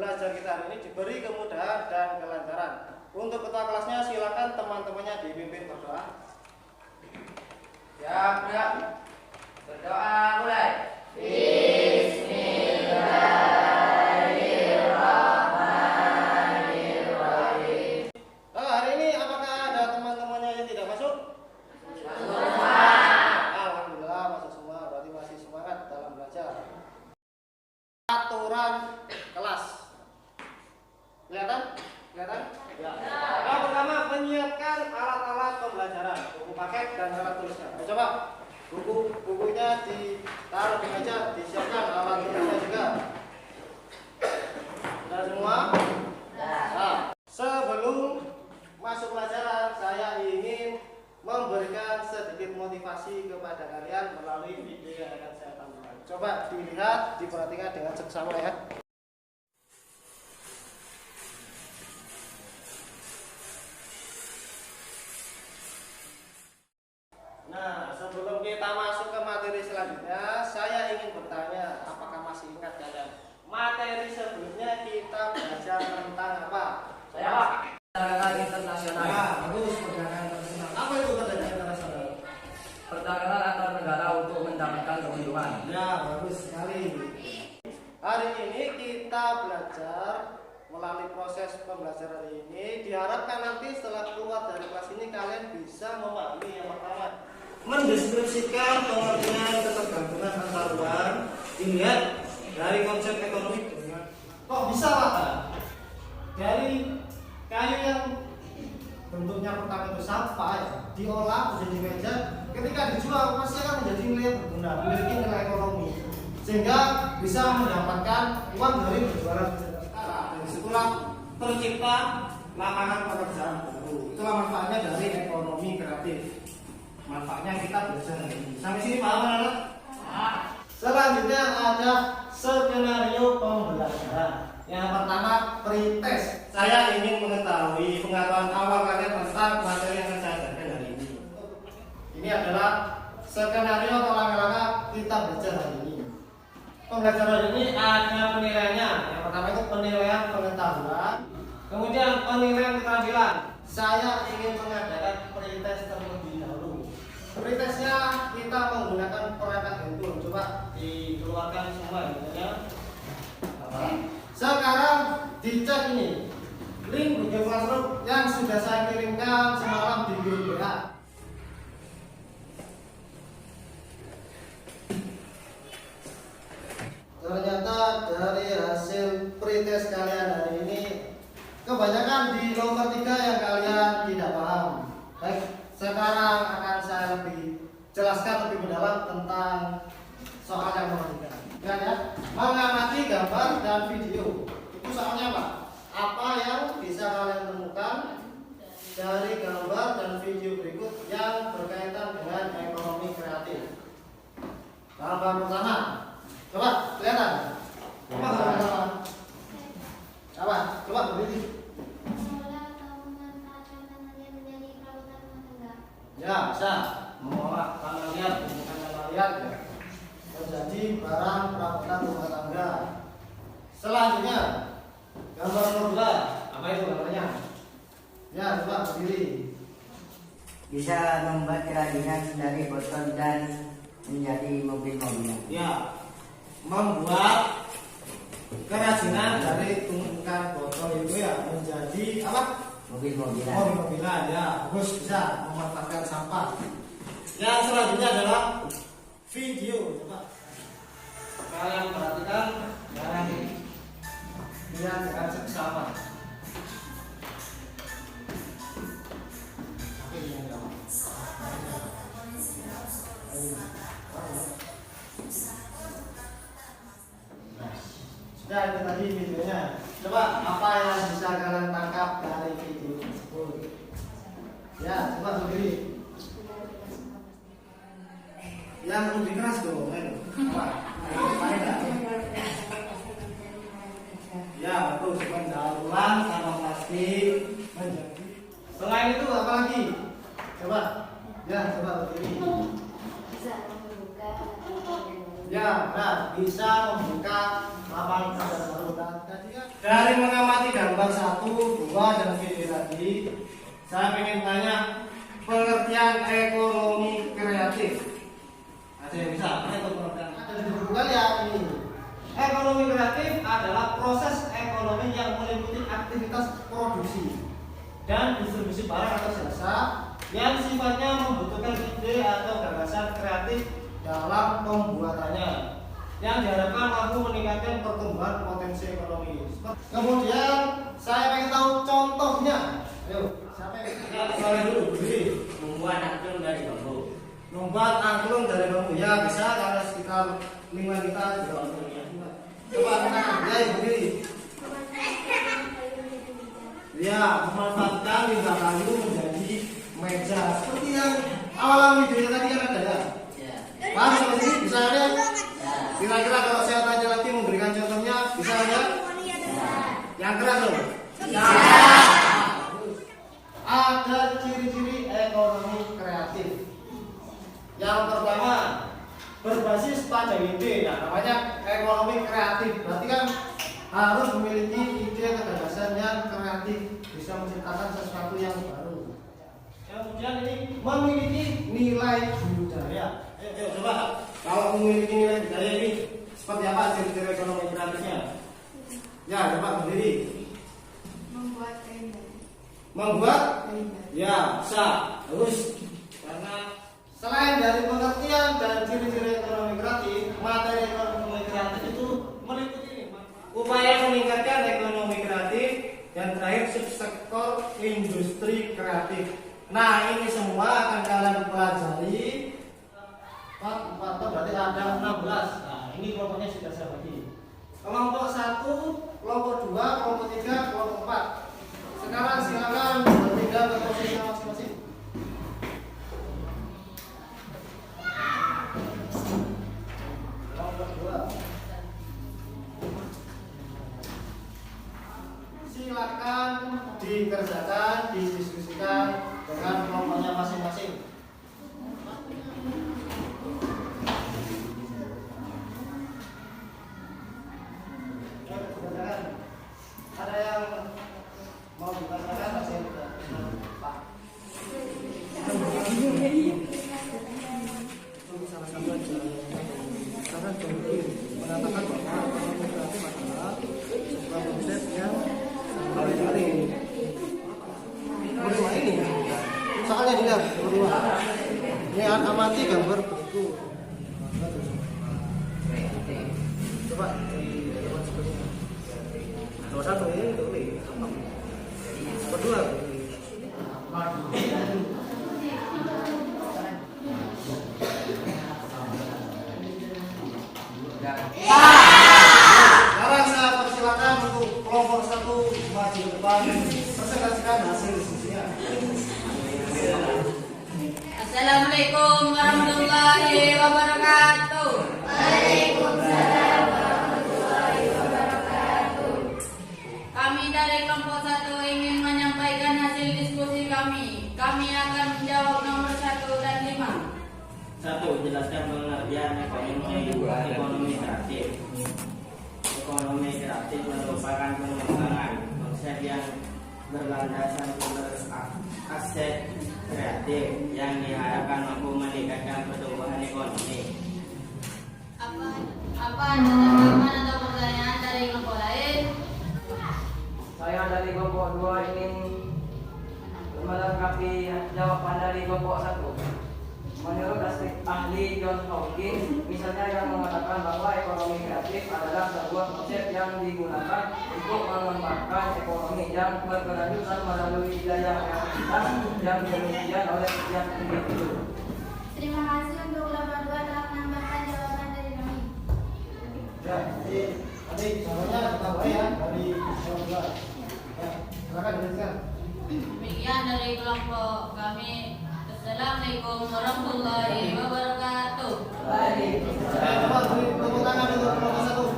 belajar kita hari ini diberi kemudahan dan kelancaran. Untuk ketua kelasnya silakan teman-temannya dipimpin berdoa. Siap, siap. Berdoa mulai. Bismillahirrahmanirrahim. Hari ini apakah ada teman-temannya yang tidak masuk? Alhamdulillah masuk semua, berarti masih semangat dalam belajar. Aturan kelas. Kelihatan? Kelihatan? Ya. Yang pertama, menyiapkan alat-alat pembelajaran, buku paket dan alat tulisnya. Coba bukunya ditaruh di meja, disiapkan alat tulisnya juga. Sudah semua? Nah, sebelum masuk pelajaran, saya ingin memberikan sedikit motivasi kepada kalian melalui video yang akan saya tampilkan. Coba dilihat, diperhatikan dengan seksama ya. Nah, sebelum kita masuk ke materi selanjutnya, saya ingin bertanya, apakah masih ingat kalian? Materi sebelumnya kita belajar tentang apa? Saya Pak. Perdagangan internasional. Ya, bagus, perdagangan internasional. Apa itu perdagangan internasional? Perdagangan antar negara untuk mendapatkan keuntungan. Ya, bagus sekali. Hari ini kita belajar melalui proses pembelajaran ini. Diharapkan nanti setelah keluar dari kelas ini kalian bisa memahami yang pertama, mendeskripsikan pengertian ketergantungan antar uang. Dilihat dari konsep ekonomi. Kok bisa Pak? Dari kayu yang bentuknya pertama itu sampah ya, diolah menjadi meja, ketika dijual pasti akan menjadi nilai berguna, memiliki nilai ekonomi, sehingga bisa mendapatkan uang dari berjualan meja. Dari situlah tercipta lapangan pekerjaan baru. Itulah manfaatnya dari ekonomi kreatif. Manfaatnya kita belajar hari ini. Sampai sini paham anak? Selanjutnya ada skenario pembelajaran. Yang pertama, pretest. Saya ingin mengetahui pengetahuan awal kalian tentang materi yang akan saya ajarkan hari ini. Ini adalah skenario atau langkah-langkah kita belajar hari ini. Pembelajaran hari ini ada penilaiannya. Yang pertama itu penilaian pengetahuan, kemudian penilaian keterampilan. Saya ingin mengadakan pretest terlebih dahulu. Pretestnya kita menggunakan perangkat handphone. Coba dikeluarkan semua ya. Sekarang dicek ini link Google Classroom yang sudah saya kirimkan semalam di grup WA. Ternyata dari hasil pretest kalian hari ini kebanyakan di nomor 3 yang kalian tidak paham. Baik, sekarang akan saya lebih jelaskan lebih mendalam tentang soal yang nomor 3. Ya, mengamati gambar dan video. Itu soalnya apa? Apa yang bisa kalian temukan dari gambar dan video berikut yang berkaitan dengan ekonomi kreatif. Gambar pertama, coba kelihatan. Coba gambar pertama. Coba berdiri. Ya, bisa. Mengolah tanah liat, bukan tanah liat. Menjadi barang perabotan rumah tangga. Selanjutnya gambar nomor 2. Apa itu gambarnya? Ya, coba berdiri. Bisa membuat kerajinan dari botol dan menjadi mobil-mobilan. Ya, membuat kerajinan dari tumpukan botol itu ya menjadi apa? Mobil-mobilan. Mobil-mobilan ya, bagus, bisa memanfaatkan sampah. Yang selanjutnya adalah video. Coba kalian perhatikan dan lihat dengan seksama. Sudah, itu tadi videonya. Coba apa yang bisa kalian tangkap dari video tersebut? Ya, coba berdiri. Yang lebih keras dong, apa? Ya, betul. Daur ulang sama plastik menjadi. Selain itu apa lagi? Coba, ya, coba berdiri. Bisa membuka Ya, nah, bisa membuka lapangan kerja baru. Dan Dari mengamati gambar 1, 2, dan video tadi, saya ingin tanya pengertian ekonomi kreatif. Ada yang bisa? Ada pengertian? Ada di buku kalian ini. Ekonomi kreatif adalah proses ekonomi yang meliputi aktivitas produksi dan distribusi barang atau jasa yang sifatnya membutuhkan ide atau gagasan kreatif dalam pembuatannya, yang diharapkan mampu meningkatkan pertumbuhan potensi ekonomi. Kemudian saya ingin tahu contohnya. Ayo, siapa yang saya dulu? Membuat angklung dari bambu. Membuat angklung dari bambu. Ya bisa, kalau sekitar 5 kita juga. Coba kita ya berdiri. Ya, memanfaatkan limbah kayu menjadi meja seperti yang awal videonya tadi kan ada ya. Paham seperti ini? Bisa ada? Kira-kira kalau saya tanya lagi memberikan contohnya, bisa ada? Yang keras loh. Ada ciri-ciri ekonomi kreatif. Yang pertama, berbasis pada ide. Nah, namanya ekonomi kreatif. Berarti kan harus memiliki ide atau gagasan yang kreatif, bisa menciptakan sesuatu yang baru. Kemudian ini memiliki nilai budaya. Ayo coba, kalau memiliki nilai budaya ini seperti apa ciri-ciri ekonomi kreatifnya? Ya, coba berdiri. Membuat tenda. Membuat? Tenda. Ya, bisa. Terus, karena selain dari pengertian dan ciri-ciri ekonomi kreatif, materi ekonomi kreatif itu meliputi upaya meningkatkan ekonomi kreatif dan terakhir subsektor industri kreatif. Nah, ini semua akan kalian pelajari. 4 berarti ada 16. Nah, ini kelompoknya sudah saya bagi. Kelompok 1, kelompok 2, kelompok 3, kelompok 4. Sekarang silakan berpindah ke posisi masing-masing. Kelompok 2. Silakan dikerjakan, didiskusikan dengan kelompoknya masing-masing. Ada yang mau ditanyakan? Masih ada? Pak. Sama-sama aja. Karena John mengatakan bahwa ekonomi kreatif adalah sebuah konsep yang kali-kali berdua ini. Soalnya dilihat berdua. Ini amati gambar buku. Coba nomor 1 ini tulis berdua. Sekarang saya persilakan untuk kelompok 1 maju depan presentasikan hasil diskusinya. Assalamualaikum warahmatullahi wabarakatuh. Waalaikumsalam warahmatullahi wabarakatuh. Kami dari kelompok 1 ingin menyampaikan hasil diskusi kami. Kami akan menjawab nomor 1 dan 5. 1. Jelaskan pengertian ekonomi kreatif. Ekonomi kreatif merupakan pengembangan konsep yang berlandaskan sumber aset kreatif yang diharapkan mampu meningkatkan pertumbuhan ekonomi. Apa ada tanggapan atau pertanyaan dari kelompok lain? Saya dari kelompok 2 ingin melengkapi jawaban dari kelompok 1. Menurut ahli John Hopkins, misalnya yang mengatakan bahwa ekonomi kreatif adalah sebuah konsep yang digunakan untuk mengembangkan ekonomi yang berkelanjutan melalui wilayah kreativitas yang dimiliki oleh setiap individu. Terima kasih untuk kelompok 2 telah menambahkan jawaban dari kami. Ya, jadi tadi jawabannya ditambah ya dari kelompok 2. Ya, silakan dilanjutkan. Demikian dari kelompok kami. Assalamualaikum warahmatullahi wabarakatuh. Coba beri tepuk tangan untuk kelompok 1.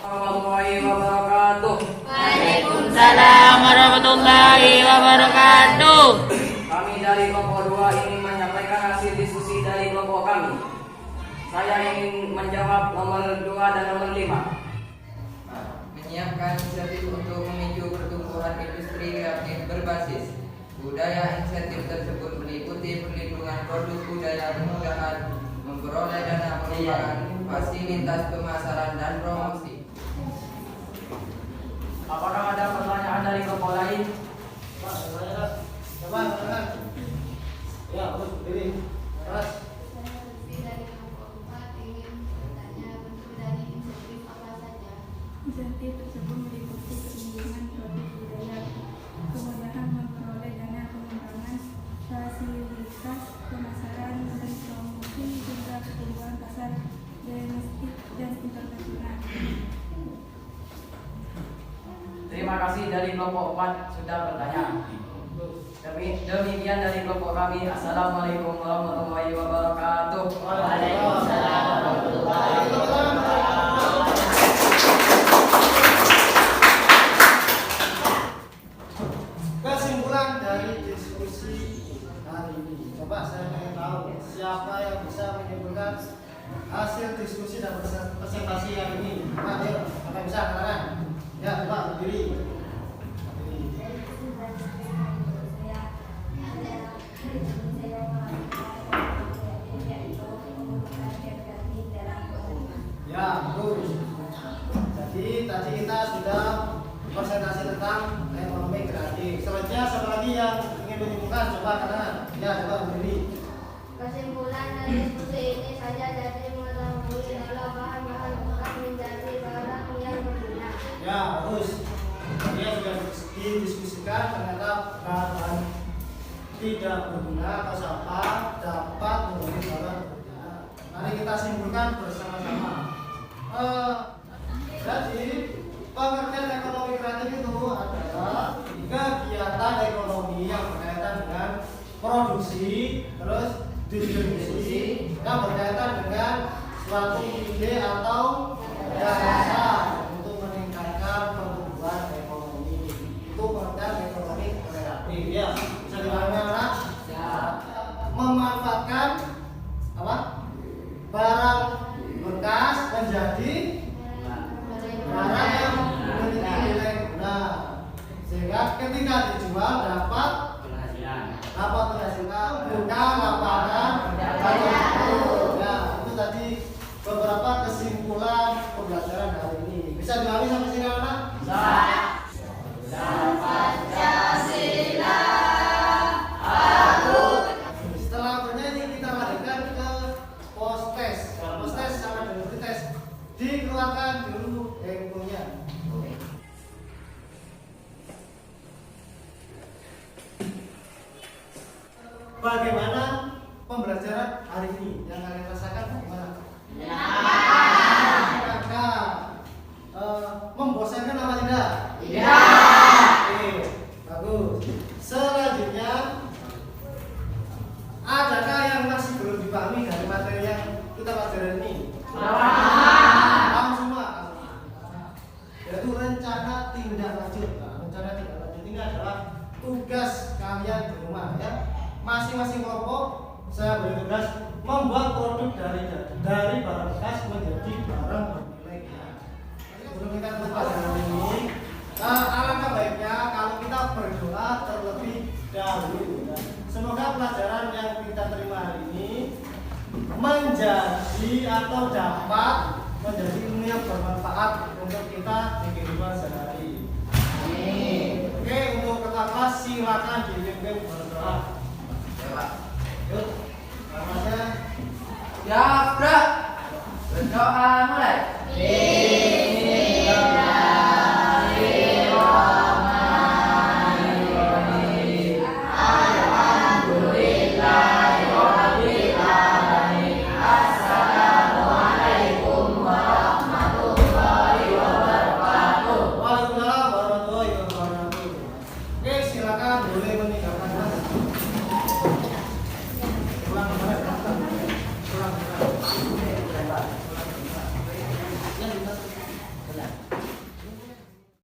Warahmatullahi wabarakatuh. Waalaikumsalam warahmatullahi wabarakatuh. Kami dari kelompok 2 ingin menyampaikan hasil diskusi dari kelompok kami. Saya ingin menjawab nomor 2 dan nomor 5. Menyiapkan insentif untuk memicu pertumbuhan industri kreatif berbasis budaya. Insentif tersebut meliputi perlindungan produk budaya, kemudahan memperoleh dana pengembangan, fasilitas pemasaran dan promosi. Apakah ada pertanyaan dari kelompok lain? Pak, coba, silakan. Ya, terus berdiri. Terus. Dari kelompok 4 ingin bertanya bentuk dari insentif apa saja. Insentif tersebut meliputi perlindungan produk budaya, kemudahan memperoleh dana pengembangan, fasilitas pemasaran dan promosi, hingga pertumbuhan pasar domestik dan internasional. Terima kasih dari kelompok 4 sudah bertanya. Demikian dari kelompok kami. Assalamualaikum warahmatullahi wabarakatuh. Waalaikumsalam warahmatullahi wabarakatuh. Kesimpulan dari diskusi hari ini. Coba saya ingin tahu siapa yang bisa menyimpulkan hasil diskusi dan presentasi yang ini. Pak, ayo, apa bisa katakan? Ya, coba berdiri. Ya, bagus. Jadi tadi kita sudah presentasi tentang ekonomi kreatif. Selanjutnya siapa lagi yang ingin menyimpulkan? Coba katakan. Ya, coba berdiri. Kesimpulan dari diskusi ini saja jadi mengetahui kalau bahan-bahan bekas menjadi barang yang berguna. Ya, bagus. Tadi sudah didiskusikan ternyata bahan tidak berguna atau sampah dapat menjadi barang berguna. Mari kita simpulkan bersama-sama. Jadi pengertian ekonomi kreatif itu adalah kegiatan ekonomi yang berkaitan dengan produksi, terus distribusi, yang berkaitan dengan suatu ide atau gagasan untuk meningkatkan pertumbuhan ekonomi. Itu pengertian ekonomi kreatif. Ya, bisa dipahami anak? Ya. Memanfaatkan apa? Barang bekas menjadi barang yang memiliki nilai guna, sehingga ketika dijual dapat penghasilan, buka lapangan kerja. Ya, itu tadi beberapa kesimpulan pembelajaran hari ini. Bisa dipahami sampai sini anak? Setelah bernyanyi kita lanjutkan ke post test. Post test sama dengan pretest. Dikeluarkan dulu handphonenya. Bagaimana pembelajaran hari ini? Yang kalian rasakan bagaimana? Membosankan apa tidak? Oke, bagus. Selanjutnya, adakah yang masih belum dipahami dari materi yang kita pelajari ini? Paham semua? Yaitu rencana tindak lanjut. Nah, rencana tindak lanjut ini adalah tugas kalian di rumah, ya. Masing-masing kelompok saya beri tugas membuat produk dari barang bekas menjadi barang bernilai. Sebelum kita tutup pelajaran ini, alangkah baiknya kalau kita berdoa terlebih dahulu. Semoga pelajaran yang kita terima hari ini menjadi atau dapat menjadi ilmu yang bermanfaat untuk kita di kehidupan sehari-hari. Oke, untuk ketua kelas silakan dipimpin berdoa. Yuk, namanya. Ya, Bro. Berdoa mulai. Waalaikumsalam warahmatullahi wabarakatuh. Oke, silakan boleh meninggalkan